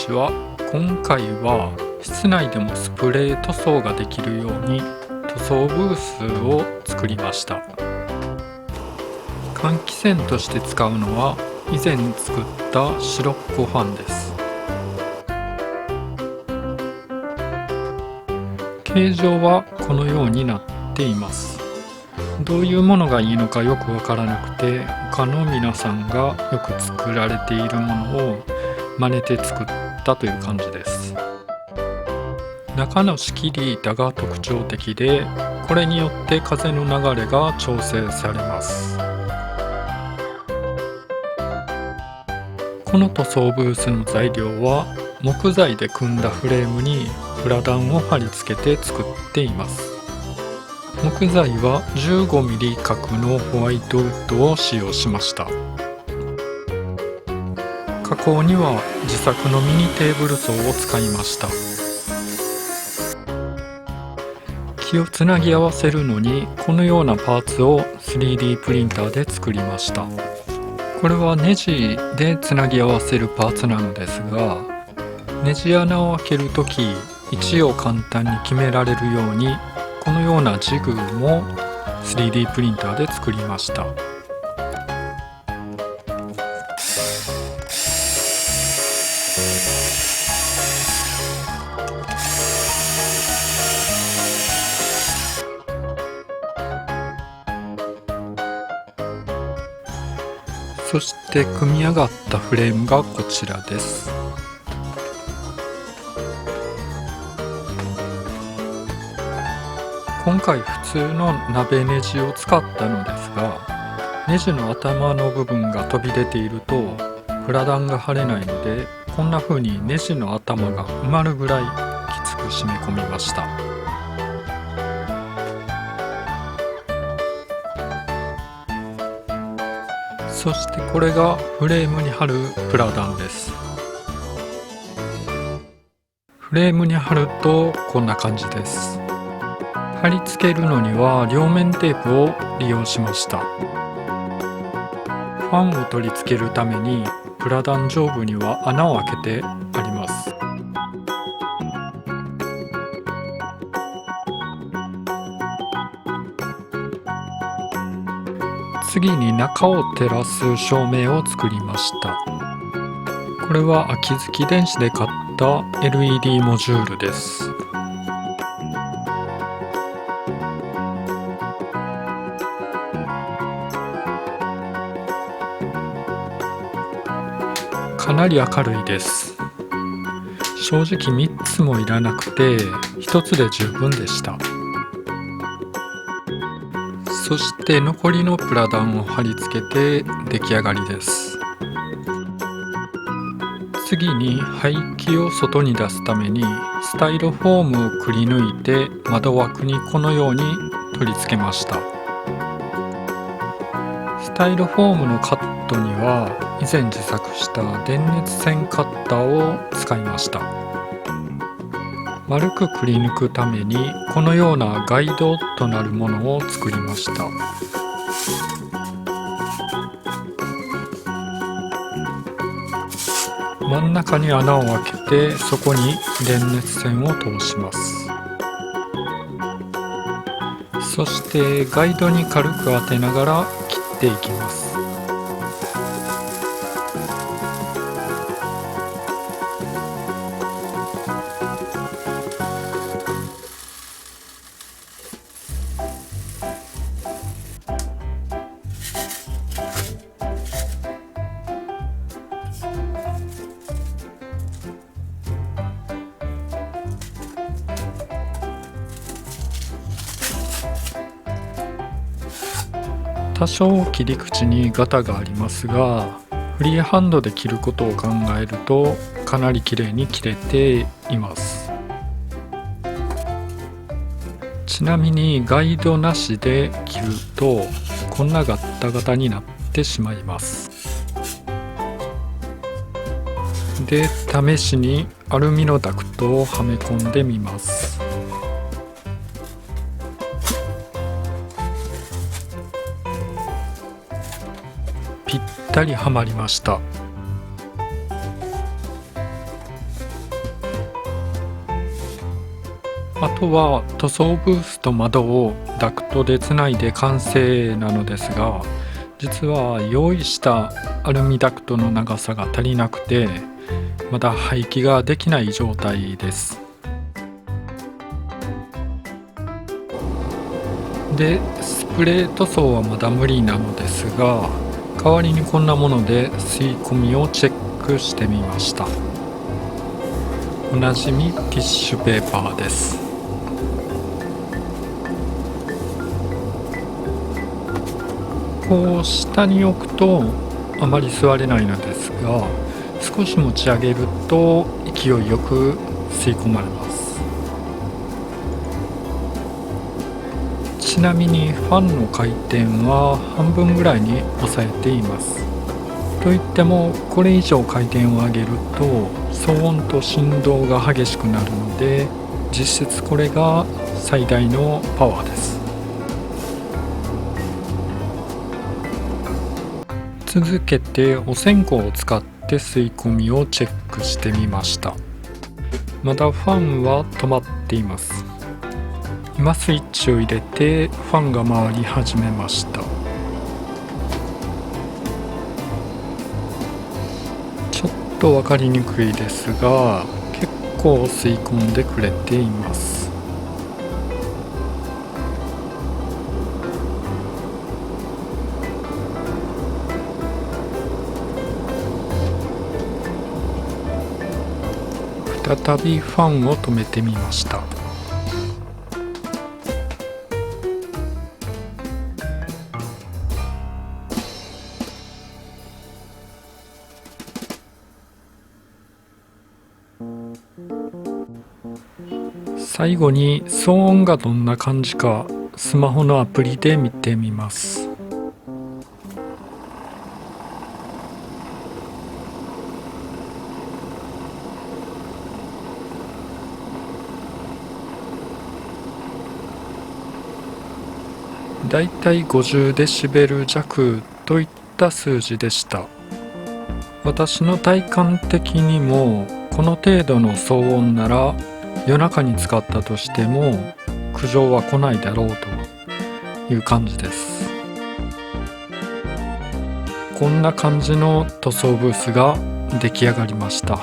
ちは。今回は室内でもスプレー塗装ができるように塗装ブースを作りました。換気扇として使うのは以前作ったシロッコファンです。形状はこのようになっています。どういうものがいいのかよくわからなくて、他の皆さんがよく作られているものを真似て作ったという感じです。中の仕切り板が特徴的で、これによって風の流れが調整されます。この塗装ブースの材料は木材で組んだフレームにプラダンを貼り付けて作っています。木材は 15mm 角のホワイトウッドを使用しました。加工には自作のミニテーブル層を使いました。木をつなぎ合わせるのにこのようなパーツを 3D プリンターで作りました。これはネジでつなぎ合わせるパーツなのですが、ネジ穴を開けるとき位置を簡単に決められるようにこのようなジグも 3D プリンターで作りました。そして組み上がったフレームがこちらです。今回普通の鍋ネジを使ったのですが、ネジの頭の部分が飛び出ているとプラダンが貼れないので、こんな風にネジの頭が埋まるぐらいきつく締め込みました。そしてこれがフレームに貼るプラダンです。フレームに貼るとこんな感じです。貼り付けるのには両面テープを利用しました。ファンを取り付けるためにプラダン上部には穴を開けてあります。次に中を照らす照明を作りました。これは秋月電子で買った LED モジュールです。かなり明るいです。正直3つもいらなくて1つで十分でした。そして残りのプラダンを貼り付けて出来上がりです。次に排気を外に出すためにスタイロフォームをくり抜いて窓枠にこのように取り付けました。スタイロフォームのカットには以前自作した電熱線カッターを使いました。丸くくり抜くためにこのようなガイドとなるものを作りました。真ん中に穴を開けてそこに電熱線を通します。そしてガイドに軽く当てながら切っていきます。多少切り口にガタがありますが、フリーハンドで切ることを考えるとかなり綺麗に切れています。ちなみにガイドなしで切るとこんなガッタガタになってしまいます。で、試しにアルミのダクトをはめ込んでみます。ぴったりはまりました。あとは塗装ブースと窓をダクトでつないで完成なのですが、実は用意したアルミダクトの長さが足りなくて、まだ排気ができない状態です。で、スプレー塗装はまだ無理なのですが、代わりにこんなもので吸い込みをチェックしてみました。おなじみティッシュペーパーです。こう下に置くとあまり座れないのですが、少し持ち上げると勢いよく吸い込まれます。ちなみにファンの回転は半分ぐらいに抑えています。といってもこれ以上回転を上げると騒音と振動が激しくなるので、実質これが最大のパワーです。続けてお線香を使って吸い込みをチェックしてみました。まだファンは止まっています。今スイッチを入れてファンが回り始めました。ちょっと分かりにくいですが、結構吸い込んでくれています。再びファンを止めてみました。最後に騒音がどんな感じかスマホのアプリで見てみます。だいたい50デシベル弱といった数字でした。私の体感的にもこの程度の騒音なら夜中に使ったとしても苦情は来ないだろうという感じです。こんな感じの塗装ブースが出来上がりました。